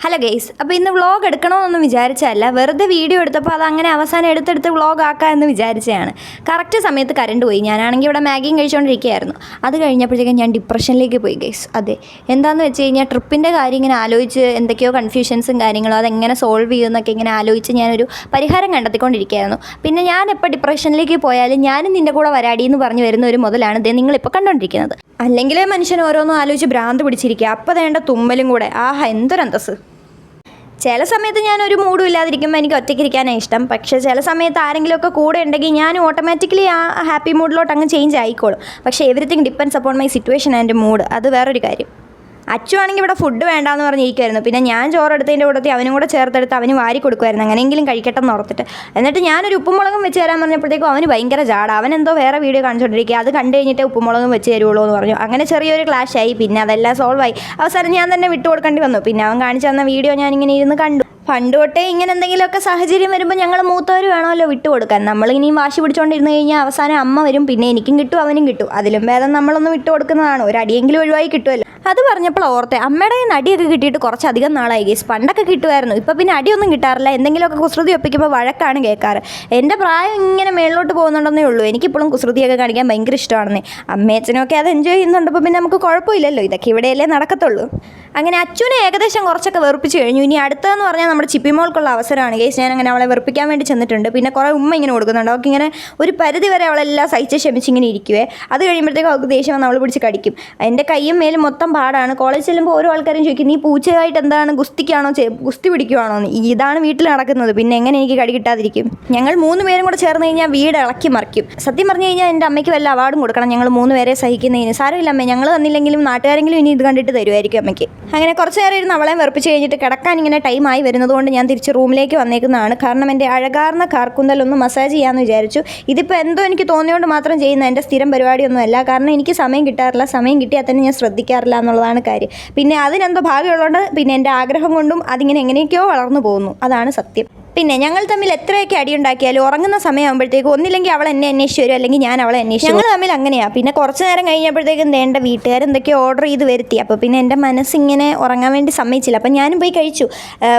Hello guys, അപ്പോൾ ഇന്ന് vlog എടുക്കണമെന്നൊന്നും വിചാരിച്ചതല്ല, വെറുതെ വീഡിയോ എടുത്തപ്പോൾ അത് അങ്ങനെ അവസാനം എടുത്തെടുത്ത് വ്ളോഗ് ആക്കാമെന്ന് വിചാരിച്ചതാണ്. കറക്റ്റ് സമയത്ത് കറണ്ട് പോയി. ഞാനാണെങ്കിൽ ഇവിടെ മാഗിയും കഴിച്ചുകൊണ്ടിരിക്കുകയായിരുന്നു. അത് കഴിഞ്ഞപ്പോഴത്തേക്കും ഞാൻ ഡിപ്രഷനിലേക്ക് പോയി ഗെയ്സ്. അതെ, എന്താണെന്ന് വെച്ച് കഴിഞ്ഞാൽ ട്രിപ്പിൻ്റെ കാര്യം ഇങ്ങനെ ആലോചിച്ച് എന്തൊക്കെയോ കൺഫ്യൂഷൻസും കാര്യങ്ങളും അതെങ്ങനെ സോൾവ് ചെയ്യുമെന്നൊക്കെ ഇങ്ങനെ ആലോചിച്ച് ഞാനൊരു പരിഹാരം കണ്ടെത്തിക്കൊണ്ടിരിക്കുകയായിരുന്നു. പിന്നെ ഞാൻ എപ്പോൾ ഡിപ്രഷനിലേക്ക് പോയാലും ഞാനും നിൻ്റെ കൂടെ വരാടി എന്ന് പറഞ്ഞു വരുന്ന ഒരു മുതലാണ് ഇതേ നിങ്ങളിപ്പോൾ കണ്ടുകൊണ്ടിരിക്കുന്നത്. അല്ലെങ്കിലേ മനുഷ്യൻ ഓരോന്നും ആലോചിച്ച് ഭ്രാന്ത് പിടിച്ചിരിക്കുക. അപ്പോൾ വേണ്ട തുമ്മലും കൂടെ, ആഹാ എന്തൊരന്തസ്. ചില സമയത്ത് ഞാനൊരു മൂഡും ഇല്ലാതിരിക്കുമ്പോൾ എനിക്ക് ഒറ്റയ്ക്കിരിക്കാനാണ് ഇഷ്ടം. പക്ഷേ ചില സമയത്ത് ആരെങ്കിലുമൊക്കെ കൂടെ ഉണ്ടെങ്കിൽ ഞാൻ ഓട്ടോമാറ്റിക്കലി ആ ഹാപ്പി മൂഡിലോട്ട് അങ്ങ് ചേഞ്ച് ആയിക്കോളും. പക്ഷേ everything depends upon my situation and mood. അത് വേറൊരു കാര്യം. അച്ചു ആണെങ്കിൽ ഇവിടെ ഫുഡ് വേണ്ടാന്ന് പറഞ്ഞിരിക്കുമായിരുന്നു. പിന്നെ ഞാൻ ചോറെടുത്തതിൻ്റെ കൂട്ടത്തിൽ അവനും കൂടെ ചേർത്തെടുത്ത് അവന് വാരി കൊടുക്കുമായിരുന്നു, അങ്ങനെയെങ്കിലും കഴിക്കട്ടെ എന്ന് ഓർത്തിട്ട്. എന്നിട്ട് ഞാനൊരു ഉപ്പുമുളകും വെച്ച് തരാൻ പറഞ്ഞപ്പോഴത്തേക്കും അവന് ഭയങ്കര ജാട. അവനെന്തോ വേറെ വീഡിയോ കാണിച്ചുകൊണ്ടിരിക്കുക, അത് കണ്ടു കഴിഞ്ഞിട്ട് ഉപ്പുമുളകും വെച്ച് തരുള്ളൂ എന്ന് പറഞ്ഞു. അങ്ങനെ ചെറിയൊരു ക്ലാഷായി. പിന്നെ അതെല്ലാം സോൾവ് ആയി. അവസാനം ഞാൻ തന്നെ വിട്ടു കൊടുക്കേണ്ടി വന്നു. പിന്നെ അവൻ കാണിച്ചു തന്ന വീഡിയോ ഞാനിങ്ങനെ ഇരുന്ന് കണ്ടു. പണ്ട് തൊട്ടേ ഇങ്ങനെ എന്തെങ്കിലുമൊക്കെ സാഹചര്യം വരുമ്പോൾ ഞങ്ങൾ മൂത്തവർ വേണമല്ലോ വിട്ടു കൊടുക്കാൻ. നമ്മളിനിയും വാശി പിടിച്ചുകൊണ്ടിരുന്ന് കഴിഞ്ഞാൽ അവസാനം അമ്മ വരും, പിന്നെ എനിക്കും കിട്ടും അവനും കിട്ടും. അതിലും ഭേദം നമ്മളൊന്ന് വിട്ടു കൊടുക്കുന്നതാണ്. ഒരു അടിയെങ്കിലും ഒഴിവായി കിട്ടുമല്ലോ. അത് പറഞ്ഞപ്പോൾ ഓർത്തെ, അമ്മയുടെ കയ്യിൽ നിന്ന് അടിയൊക്കെ കിട്ടിയിട്ട് കുറച്ചധികം നാളായി ഗേസ്. പണ്ടൊക്കെ കിട്ടുമായിരുന്നു, ഇപ്പം പിന്നെ അടിയൊന്നും കിട്ടാറില്ല. എന്തെങ്കിലുമൊക്കെ കുസൃതി ഒപ്പിക്കുമ്പോൾ വഴക്കാണ് കേൾക്കാറ്. എൻ്റെ പ്രായം ഇങ്ങനെ മേളിലോട്ട് പോകുന്നുണ്ടെന്നേ ഉള്ളൂ. എനിക്കിപ്പോഴും കുസൃതിയൊക്കെ കാണിക്കാൻ ഭയങ്കര ഇഷ്ടമാണെന്നേ. അമ്മയച്ഛനൊക്കെ അത് എൻജോയ് ചെയ്യുന്നുണ്ടപ്പോൾ പിന്നെ നമുക്ക് കുഴപ്പമില്ലല്ലോ. ഇതൊക്കെ ഇവിടെയല്ലേ നടക്കത്തുള്ളൂ. അങ്ങനെ അച്ഛനെ ഏകദേശം കുറച്ചൊക്കെ വെറുപ്പിച്ച് കഴിഞ്ഞു. ഇനി അടുത്തതെന്ന് പറഞ്ഞാൽ നമ്മുടെ ചിപ്പിമോൾക്കുള്ള അവസരമാണ് ഗേസ്. ഞാൻ അങ്ങനെ അവളെ വെറുപ്പിക്കാൻ വേണ്ടി ചെന്നിട്ടുണ്ട്. പിന്നെ കുറേ ഉമ്മ ഇങ്ങനെ കൊടുക്കുന്നുണ്ട്. അവൾക്ക് ഇങ്ങനെ ഒരു പരിധി വരെ അവളെല്ലാം സഹിച്ച് ക്ഷമിച്ചിങ്ങനെ ഇരിക്കുവേ. അത് കഴിയുമ്പോഴത്തേക്കും അവൾക്ക് ദേഷ്യം വന്ന് അവൾ പിടിച്ച് കടിക്കും. എൻ്റെ കയ്യും മേലും മൊത്തം പാടാണ്. കോളേജ് ചെല്ലുമ്പോൾ ഓരോ ആൾക്കാരും ചോദിക്കും, നീ പൂച്ചയായിട്ട് എന്താണ് ഗുസ്തിക്കാണോ ഗുസ്തി പിടിക്കുവാണോ എന്ന്. ഇതാണ് വീട്ടിൽ നടക്കുന്നത്, പിന്നെ എങ്ങനെ എനിക്ക് കടി കിട്ടാതിരിക്കും. ഞങ്ങൾ 3 പേരും കൂടെ ചേർന്ന് കഴിഞ്ഞാൽ വീട് ഇളക്കി മറിക്കും. സത്യം പറഞ്ഞു കഴിഞ്ഞാൽ എൻ്റെ അമ്മയ്ക്ക് വല്ല അവാർഡും കൊടുക്കണം ഞങ്ങൾ 3 പേരെ സഹിക്കുന്നതിന്. സാരമില്ല അമ്മേ, ഞങ്ങൾ തന്നില്ലെങ്കിലും നാട്ടുകാരെങ്കിലും ഇനി ഇത് കണ്ടിട്ട് തരുമായിരിക്കും അമ്മയ്ക്ക്. അങ്ങനെ കുറച്ച് നേരം ഇരുന്ന് അവളെ വെറുപ്പിച്ച് കഴിഞ്ഞിട്ട് കിടക്കാൻ ഇങ്ങനെ ടൈമായി വരുന്നതുകൊണ്ട് ഞാൻ തിരിച്ച് റൂമിലേക്ക് വന്നേക്കുന്നതാണ്. കാരണം എൻ്റെ അഴകാർന്ന കാർക്കുന്തലൊന്ന് മസാജ് ചെയ്യാമെന്ന് വിചാരിച്ചു. ഇതിപ്പോൾ എന്തോ എനിക്ക് തോന്നിയോണ്ട് മാത്രം ചെയ്യുന്ന എൻ്റെ സ്ഥിരം പരിപാടിയൊന്നുമല്ല. കാരണം എനിക്ക് സമയം കിട്ടാറില്ല. സമയം കിട്ടിയാൽ തന്നെ ഞാൻ ശ്രദ്ധിക്കാറില്ല എന്നുള്ളതാണ് കാര്യം. പിന്നെ അതിനെന്തോ ഭാഗ്യമുള്ളതുകൊണ്ട് പിന്നെ എൻ്റെ ആഗ്രഹം കൊണ്ടും അതിങ്ങനെ എങ്ങനെയൊക്കെയോ വളർന്നു പോകുന്നു. അതാണ് സത്യം. പിന്നെ ഞങ്ങൾ തമ്മിൽ എത്രയൊക്കെ അടിയുണ്ടാക്കിയാലും ഉറങ്ങുന്ന സമയമാകുമ്പോഴത്തേക്കും ഒന്നില്ലെങ്കിൽ അവൾ എന്നെ അന്വേഷിച്ച് വരും, അല്ലെങ്കിൽ ഞാൻ അവളെ അന്വേഷിച്ചു. ഞങ്ങൾ തമ്മിൽ അങ്ങനെയാണ്. പിന്നെ കുറച്ച് നേരം കഴിഞ്ഞപ്പോഴത്തേക്കും വേണ്ട വീട്ടുകാരെന്തൊക്കെയോ ഓർഡർ ചെയ്ത് വരുത്തി. അപ്പോൾ പിന്നെ എൻ്റെ മനസ്സിങ്ങനെ ഉറങ്ങാൻ വേണ്ടി സമ്മതിച്ചില്ല. അപ്പം ഞാനും പോയി കഴിച്ചു.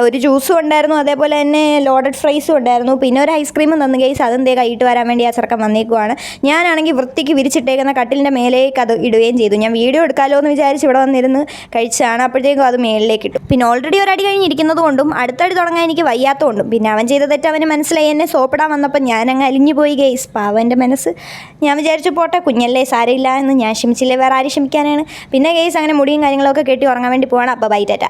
ഒരു ജ്യൂസും ഉണ്ടായിരുന്നു, അതേപോലെ തന്നെ ലോഡഡ് ഫ്രൈസും ഉണ്ടായിരുന്നു. പിന്നെ ഒരു ഐസ്ക്രീമും തന്നു ഗൈസ്. അതെന്തേ കൈയിട്ട് വരാൻ വേണ്ടി ആ ചെറുക്കൻ വന്നേക്കുവാണ്. ഞാനാണെങ്കിൽ വൃത്തിക്ക് വിരിച്ചിട്ടേക്കുന്ന കട്ടിലിൻ്റെ മേലേക്ക് അത് ഇടുകയും ചെയ്തു. ഞാൻ വീഡിയോ എടുക്കാമല്ലോ എന്ന് വിചാരിച്ച് ഇവിടെ വന്നിരുന്ന് കഴിച്ചാണ്. അപ്പോഴത്തേക്കും അത് മേളിലേക്ക് ഇട്ടു. പിന്നെ ഓൾറെഡി ഒരു അടി കഴിഞ്ഞിരിക്കുന്നത് കൊണ്ടും അടുത്തടി തുടങ്ങാൻ എനിക്ക് വയ്യാത്തതുകൊണ്ടും പിന്നെ അവൻ ചെയ്ത തെറ്റ് അവന് മനസ്സിലായി. എന്നെ സോപ്പിടാൻ വന്നപ്പോൾ ഞാനങ്ങ് അലിഞ്ഞു പോയി ഗെയ്സ്. പാവൻ്റെ മനസ്സ്. ഞാൻ വിചാരിച്ചു പോട്ടെ, കുഞ്ഞല്ലേ സാരമില്ല എന്ന്. ഞാൻ ക്ഷമിച്ചില്ലേ വേറെ ആരും ക്ഷമിക്കാനാണ്. പിന്നെ ഗെയ്സ് അങ്ങനെ മുടിയും കാര്യങ്ങളൊക്കെ കെട്ടി ഉറങ്ങാൻ വേണ്ടി പോവാണ്. അപ്പോൾ ബൈ ടാറ്റ.